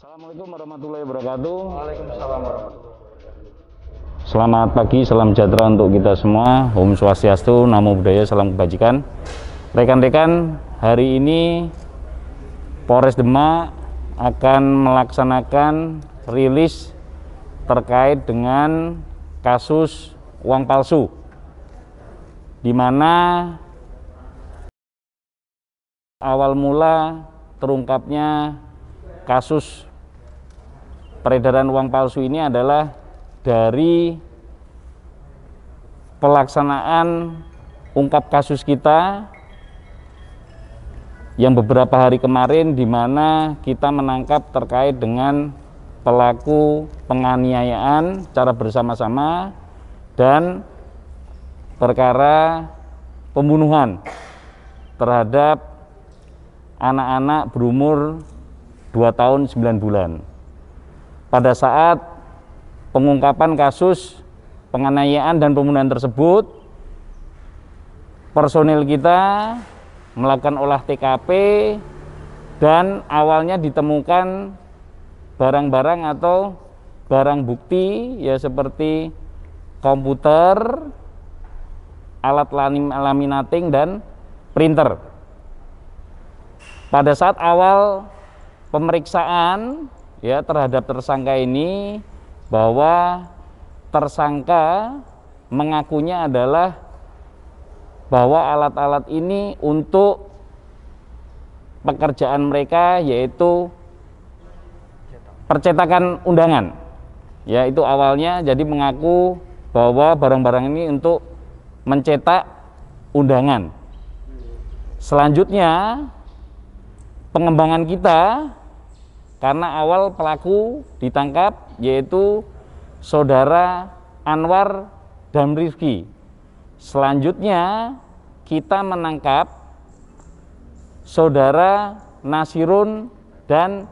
Assalamualaikum warahmatullahi wabarakatuh. Waalaikumsalam warahmatullahi wabarakatuh. Selamat pagi, salam sejahtera untuk kita semua. Om Swastiastu, Namo Buddhaya, salam kebajikan. Rekan-rekan, hari ini Polres Demak akan melaksanakan rilis terkait dengan kasus uang palsu, di mana awal mula terungkapnya kasus peredaran uang palsu ini adalah dari pelaksanaan ungkap kasus kita yang beberapa hari kemarin, di mana kita menangkap terkait dengan pelaku penganiayaan secara bersama-sama dan perkara pembunuhan terhadap anak-anak berumur 2 tahun 9 bulan. Pada saat pengungkapan kasus penganiayaan dan pembunuhan tersebut, personil kita melakukan olah TKP dan awalnya ditemukan barang-barang atau barang bukti ya seperti komputer, alat laminating dan printer. Pada saat awal pemeriksaan ya terhadap tersangka ini, bahwa tersangka mengakunya adalah bahwa alat-alat ini untuk pekerjaan mereka, yaitu percetakan undangan. Ya, itu awalnya jadi mengaku bahwa barang-barang ini untuk mencetak undangan. Selanjutnya pengembangan kita, karena awal pelaku ditangkap yaitu saudara Anwar dan Rifki. Selanjutnya kita menangkap saudara Nasirun dan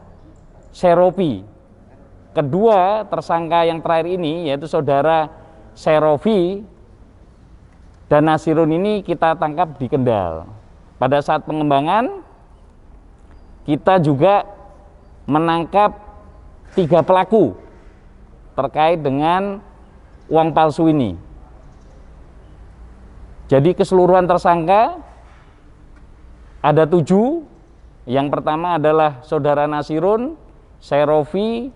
Serofi. Kedua tersangka yang terakhir ini yaitu saudara Serofi dan Nasirun ini kita tangkap di Kendal. Pada saat pengembangan kita juga menangkap 3 pelaku terkait dengan uang palsu ini. Jadi keseluruhan tersangka ada 7. Yang pertama adalah saudara Nasirun, Serofi,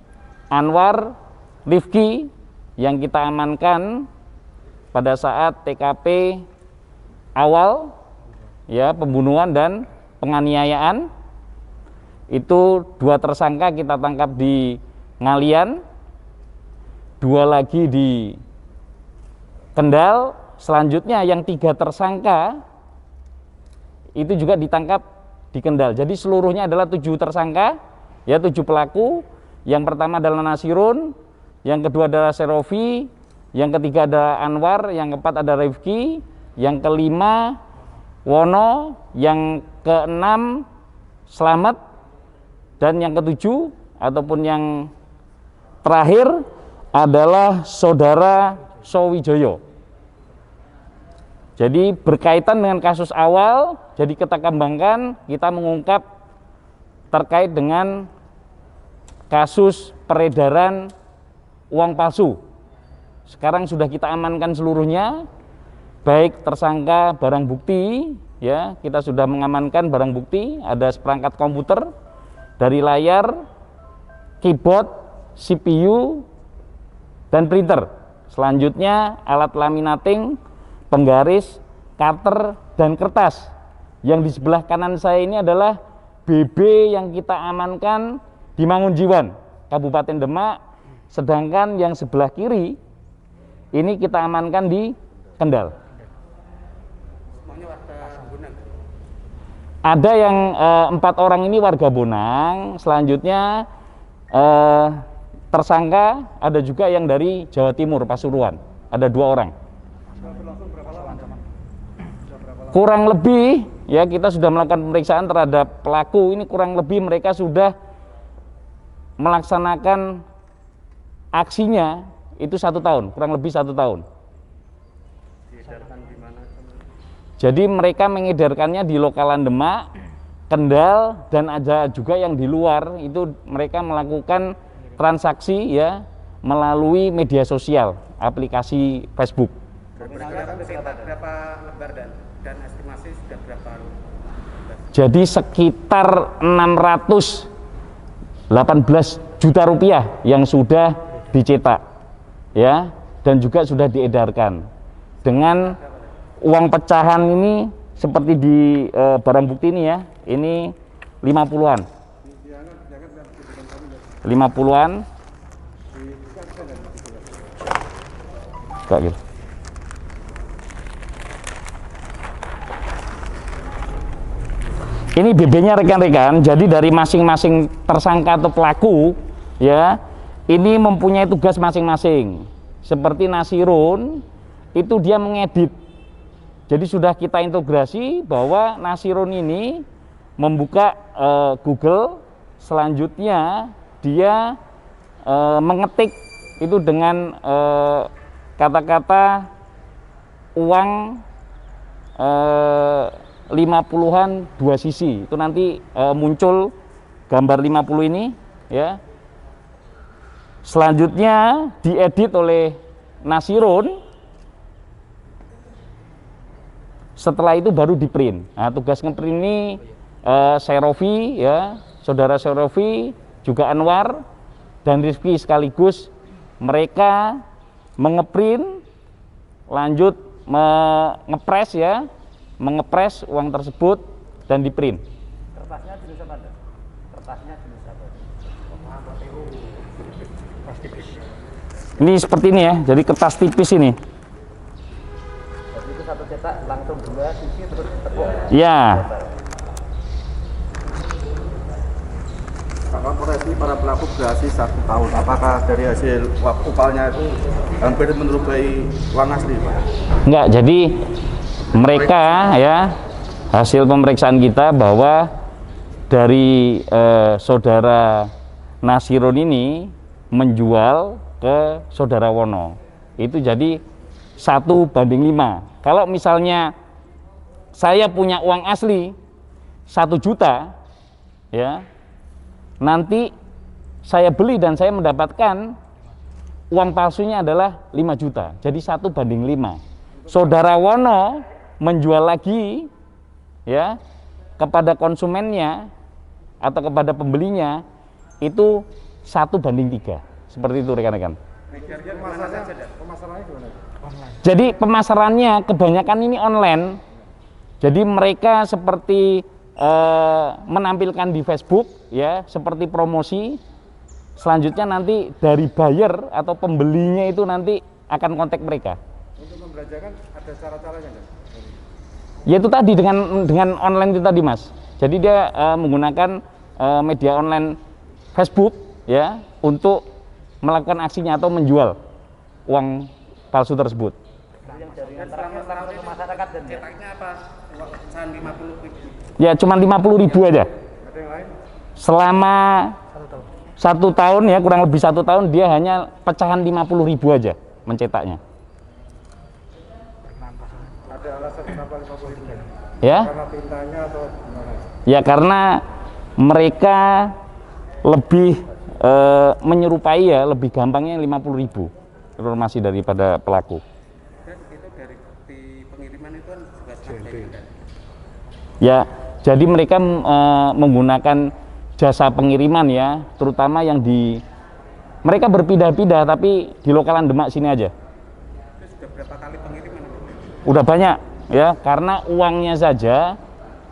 Anwar, Rifki yang kita amankan pada saat TKP awal ya pembunuhan dan penganiayaan. Itu 2 tersangka kita tangkap di Ngalian, 2 lagi di Kendal. Selanjutnya yang 3 tersangka itu juga ditangkap di Kendal. Jadi seluruhnya adalah 7 tersangka, ya 7 pelaku. Yang pertama adalah Nasirun, yang kedua adalah Serofi, yang ketiga ada Anwar, yang keempat ada Rifki, yang kelima Wono, yang keenam Slamet, dan yang ketujuh ataupun yang terakhir adalah saudara Sowijoyo. Jadi berkaitan dengan kasus awal, jadi kita kembangkan, kita mengungkap terkait dengan kasus peredaran uang palsu. Sekarang sudah kita amankan seluruhnya, baik tersangka, barang bukti, ya kita sudah mengamankan barang bukti, ada seperangkat komputer, dari layar, keyboard, CPU, dan printer. Selanjutnya alat laminating, penggaris, cutter, dan kertas. Yang di sebelah kanan saya ini adalah BB yang kita amankan di Mangunjiwan, Kabupaten Demak. Sedangkan yang sebelah kiri ini kita amankan di Kendal. Ada yang 4 orang ini warga Bonang. Selanjutnya tersangka ada juga yang dari Jawa Timur, Pasuruan. Ada 2 orang. Kurang lebih ya kita sudah melakukan pemeriksaan terhadap pelaku ini, kurang lebih mereka sudah melaksanakan aksinya itu 1 tahun, kurang lebih 1 tahun. Jadi mereka mengedarkannya di lokalan Demak, Kendal, dan ada juga yang di luar itu mereka melakukan transaksi ya melalui media sosial, aplikasi Facebook. Berapa lembar dan estimasi sudah berapa? Jadi sekitar 618 juta rupiah yang sudah dicetak ya, dan juga sudah diedarkan. Dengan uang pecahan ini seperti di barang bukti ini ya, ini 50-an. 50-an. Kayak gitu. Ini BB-nya rekan-rekan, jadi dari masing-masing tersangka atau pelaku ya, ini mempunyai tugas masing-masing. Seperti Nasirun, itu dia mengedit. Jadi sudah kita integrasi bahwa Nasirun ini membuka Google, selanjutnya dia mengetik itu dengan kata-kata uang 50-an dua sisi, itu nanti muncul gambar 50 ini ya. Selanjutnya diedit oleh Nasirun, setelah itu baru di print. Nah, tugas ngeprint ini Serofi ya, saudara Serofi, juga Anwar dan Rizky sekaligus mereka mengeprint, lanjut mengepres ya, mengepres uang tersebut dan di print. Kertasnya jenis apa? Kertasnya jenis apa? Ini seperti ini ya, jadi kertas tipis ini. Jadi itu satu cetak langsung dua sisi terus tepuk. Ya. Operasi para pelaku berhasil 1 tahun. Apakah dari hasil upahnya itu hampir menyerupai uang asli, Pak? Enggak, jadi mereka ya, hasil pemeriksaan kita bahwa dari saudara Nasirun ini menjual ke saudara Wono itu jadi 1:5. Kalau misalnya saya punya uang asli 1 juta ya, nanti saya beli dan saya mendapatkan uang palsunya adalah 5 juta, jadi 1:5. Saudara Wono menjual lagi ya kepada konsumennya atau kepada pembelinya itu 1:3, seperti itu rekan-rekan. Jadi pemasarannya kebanyakan ini online. Jadi mereka seperti menampilkan di Facebook ya, seperti promosi. Selanjutnya nanti dari buyer atau pembelinya itu nanti akan kontak mereka. Untuk membelanjakan ada cara-caranya nggak? Yaitu tadi dengan online itu tadi, Mas. Jadi dia menggunakan media online Facebook ya untuk melakukan aksinya atau menjual uang palsu tersebut. Yang jaringan terakhir langsung ke masyarakat dan cetaknya apa? Pecahan 50.000. Ya cuma 50.000 aja. Ada yang lain? Selama 1 tahun ya, kurang lebih 1 tahun dia hanya pecahan 50.000 aja mencetaknya. Ada alasan kenapa 50.000? Ya? Karena tintanya atau gimana? Ya karena mereka lebih menyerupai ya, lebih gampangnya 50.000 informasi daripada pelaku. Dan itu dari di pengiriman itu kan juga sampai. Ya, jadi mereka menggunakan jasa pengiriman ya, terutama yang di mereka berpindah-pindah tapi di lokalan Demak sini aja. Itu sudah berapa kali pengiriman? Udah banyak ya, karena uangnya saja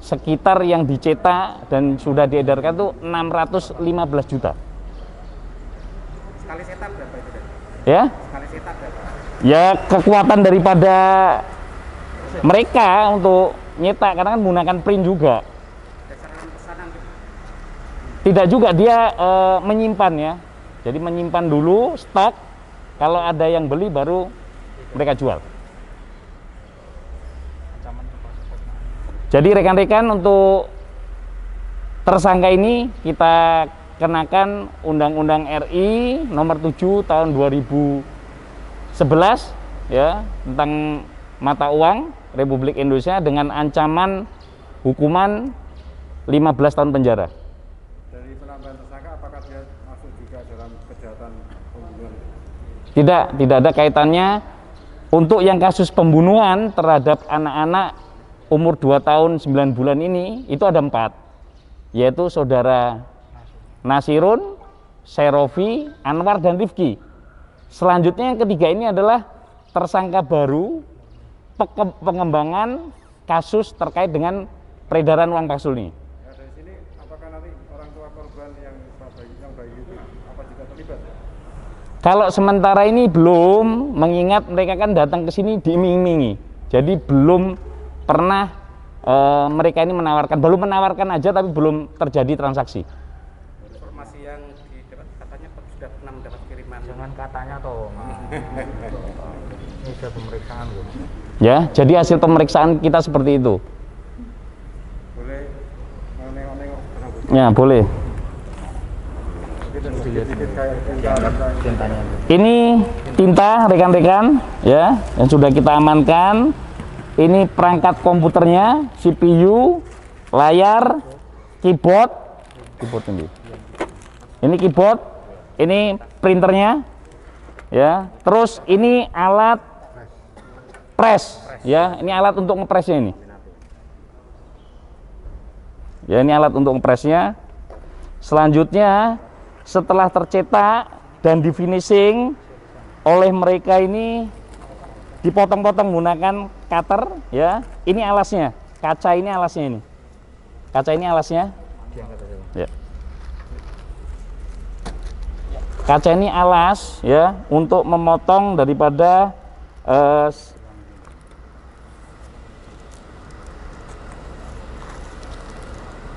sekitar yang dicetak dan sudah diedarkan tuh 615 juta. Sekali cetak berapa itu? Ya? Sekali cetak berapa? Ya kekuatan daripada mereka untuk nyetak karena kan menggunakan print juga. Berdasarkan pesanan gitu. Tidak juga, dia menyimpan ya. Jadi menyimpan dulu stok, kalau ada yang beli baru mereka jual. Jadi rekan-rekan, untuk tersangka ini kita kenakan Undang-Undang RI nomor 7 tahun 2011 ya, tentang mata uang Republik Indonesia dengan ancaman hukuman 15 tahun penjara. Dari penambahan tersangka, apakah dia masuk juga dalam kejahatan pembunuhan? Tidak ada kaitannya. Untuk yang kasus pembunuhan terhadap anak-anak umur 2 tahun 9 bulan ini, itu ada 4, yaitu saudara Nasirun, Serofi, Anwar, dan Rifki. Selanjutnya yang ketiga ini adalah tersangka baru pengembangan kasus terkait dengan peredaran uang palsu ini. Ya, dari sini, apakah nanti orang tua korban yang bayi itu apa juga terlibat? Kalau sementara ini belum, mengingat mereka kan datang ke sini diiming-imingi. Jadi belum pernah mereka ini menawarkan, belum menawarkan aja tapi belum terjadi transaksi. Informasi yang didapat katanya sudah pernah mendapat kiriman. Jangan katanya toh. Ini sudah pemeriksaan loh. Ya, jadi hasil pemeriksaan kita seperti itu. Boleh nengok-nengok berapa? Ya, boleh. Ini tinta rekan-rekan ya yang sudah kita amankan. Ini perangkat komputernya, CPU, layar, keyboard ini. Ini keyboard, ini printernya ya. Terus ini alat press ya, ini alat untuk ngepresnya ini. Ya, ini alat untuk ngepresnya. Selanjutnya setelah tercetak dan di finishing oleh mereka ini dipotong-potong menggunakan cutter ya. Ini alasnya, kaca ini alasnya ini. Kaca ini alasnya. Ya. Kaca ini alas ya untuk memotong daripada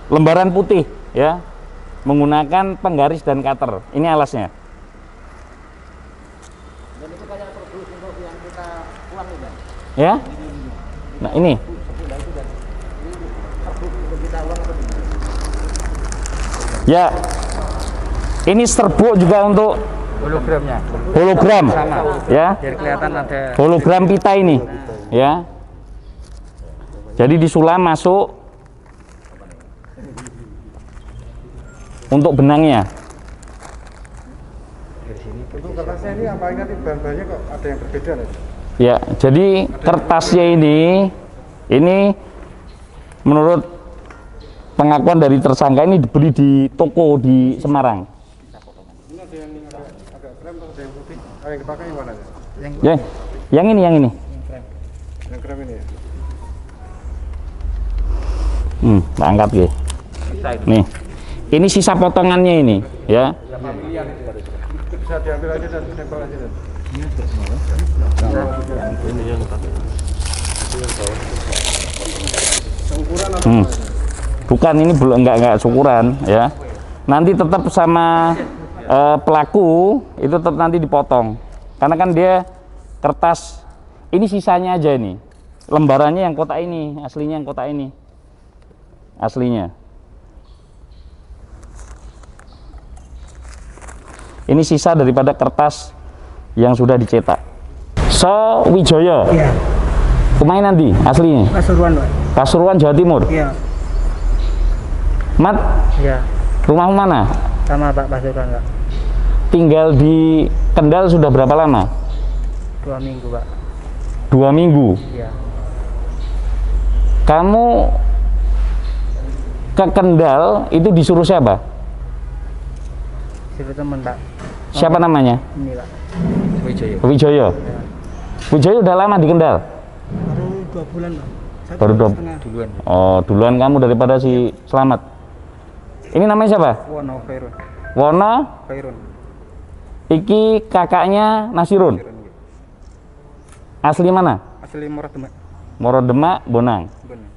lembaran putih ya. Menggunakan penggaris dan cutter. Ini alasnya. Dan itu kayak produk untuk yang kita uang itu, Bang. Ya. Nah, ini. Ya. Ini serbuk juga untuk Hologramnya. hologram. Ya. Biar kelihatan ada Hologram pita ini. Ya. Jadi disulam masuk untuk benangnya. Untuk kertasnya ini apa ingat bahan-bahannya kok ada yang berbeda nih? Ya, jadi kertasnya ini menurut pengakuan dari tersangka ini dibeli di toko di Semarang. Ini ada yang agak krem atau ada yang putih? Ah, yang dipakai yang mana ya? Ya, yang ini. Yang krem ini ya? Tak angkat ya. Nih. Ini sisa potongannya ini, ya. Bisa diambil aja dan sampel aja dan. Ukuran apa? Bukan, ini belum enggak syukuran ya. Nanti tetap sama pelaku itu tetap nanti dipotong. Karena kan dia kertas ini sisanya aja ini. Lembarannya yang kotak ini, aslinya yang kotak ini. Aslinya. Ini sisa daripada kertas yang sudah dicetak. So Wijoyo. Iya. Kemana nanti aslinya? Pasuruan, Pak. Pasuruan, Jawa Timur. Iya. Mat, Iya, rumah mana? sama Pak Pasuruan, Pak. Tinggal di Kendal sudah berapa lama? 2 minggu, Pak. 2 minggu. Iya. Kamu ke Kendal itu disuruh siapa? Siapa teman, Pak? Siapa namanya? Ini, Pak. Wijoyo. Wijoyo udah lama di Kendal? Baru 2 bulan, Pak. Satu Baru bulan 2 setengah. Duluan. Oh, duluan kamu daripada si Selamat. Ini namanya siapa? Wono Khairun. Wono. Khairun. Iki kakaknya Nasirun. Asli mana? Asli Murah Demak. Morodemak, Bonang. Benar.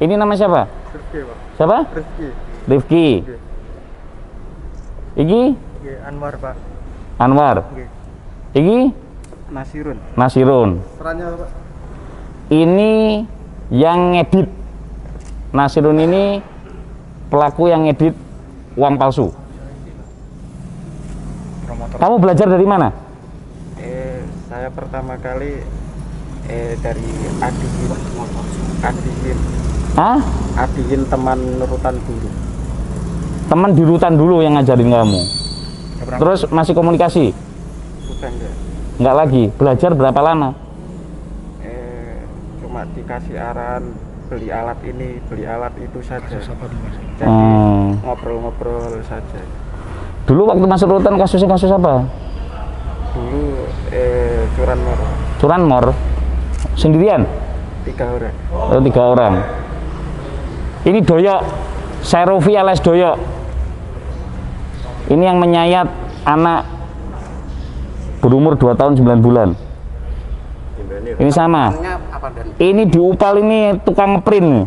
Ini nama siapa? Rizky, Pak. Siapa? Rizky. Rifki. Iki Oke, Anwar, Pak. Anwar. Oke. Iki Nasirun. Nasirun. Perannya apa, Pak? Ini yang ngedit. Nasirun ini pelaku yang ngedit uang palsu. Promotor. Kamu belajar dari mana? Saya pertama kali dari Adikin Hah? Adiin teman rutan dulu. Teman di rutan dulu yang ngajarin kamu. Terus masih komunikasi? Sudah enggak. Enggak lagi. Belajar berapa lama? Cuma dikasih arahan beli alat ini, beli alat itu saja. Jadi ngobrol-ngobrol saja. Dulu waktu masuk rutan kasusnya kasus apa? Dulu curanmor. Curanmor? Sendirian? 3 orang. Oh, 3 orang. Ini doyok, Serofi alias doyok. Ini yang menyayat anak berumur 2 tahun 9 bulan. Ini sama. Ini diupal, ini tukang ngeprint nih.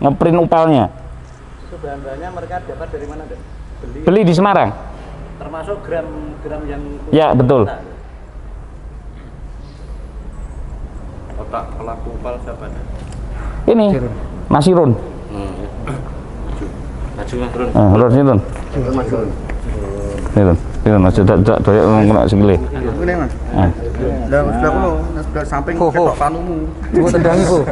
Ngeprint upalnya. Itu bahan-bahannya mereka dapat dari mana, Dan? Beli di Semarang. Termasuk gram-gram yang Ya, betul. Otak pelaku upal siapa? Ini Mas Irun. Run sini Run. Irun aja dak doyak kena sikile. Ini Mas. Lah sebelah kulo, sebelah samping ketok panumu. Coba tendangi kok.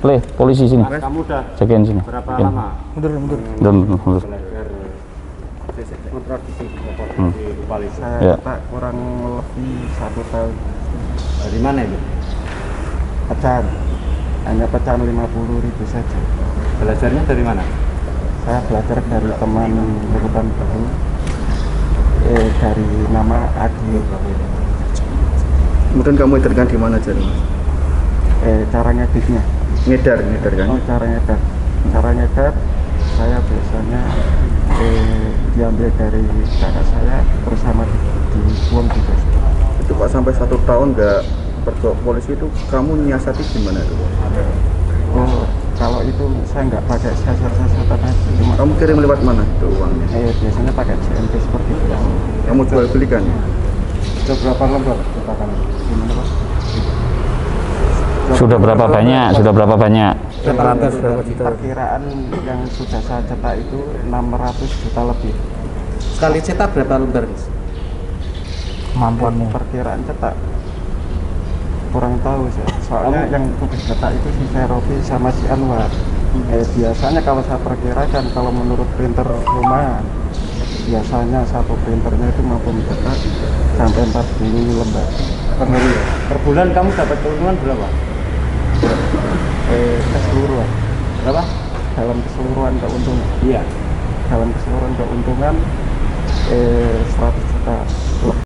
Le, polisi sini. Kamu udah Jagain sini. berapa Jagain. lama Mundur. Mundur. belajar kontraksi upal itu? Ya. Saya kurang lebih 1 tahun. Dari mana itu? Pecahan. Hanya pecahan 50.000 saja. Belajarnya dari mana? Saya belajar dari teman rutan dulu. Dari nama Adi. Kemudian kamu edarkan di mana jadi Mas? Cara ngeditnya. Ngedar kan? Oh, cara ngedar saya biasanya diambil dari kakak saya bersama dibuang juga. Itu Pak sampai 1 tahun nggak pergok polisi itu kamu nyiasati gimana itu? Oh, kalau itu saya nggak pakai siasat-siasatan aja. Cuma Kamu kirim lewat mana itu uangnya? biasanya pakai CMP seperti itu. Kamu jual belikan? Sudah berapa lembar? Gimana Pak? Sudah berapa banyak? 800 berapa juta? Perkiraan yang sudah saya cetak itu 600 juta lebih. Sekali cetak berapa lembar, Mas? Kemampuanmu? Perkiraan cetak kurang tahu saya. Soalnya yang tugas cetak itu si Serofi sama si Anwar. Biasanya kalau saya perkirakan, kalau menurut printer rumah, biasanya satu printernya itu mampu mencetak sampai 40 lembar. Per bulan kamu dapat keuntungan berapa? Keseluruhan. Berapa? Dalam keseluruhan keuntungan. Iya. Dalam keseluruhan keuntungan 100 juta lebih.